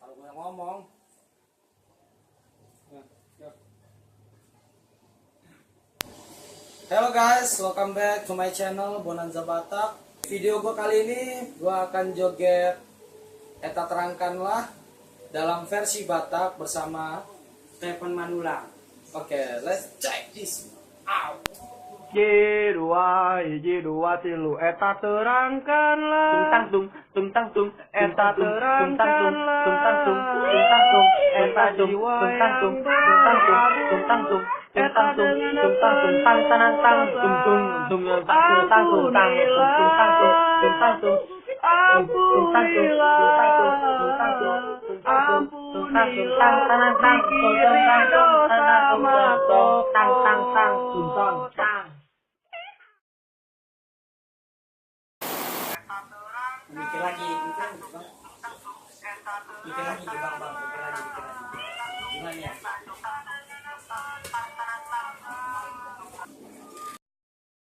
Kalau gue ngomong. Hello guys, welcome back to my channel Bonanza Batak. Video gue kali ini gue akan joget Eta Terangkanlah dalam versi Batak bersama Stephen Manulang. Oke, let's check this out. J2 tilu eta terangkanlah tungtang tung eta terangkanlah eta jiwa yang berlabuh eta dengan Mikir lagi bang. Mikir lagi bang. Gimana ya?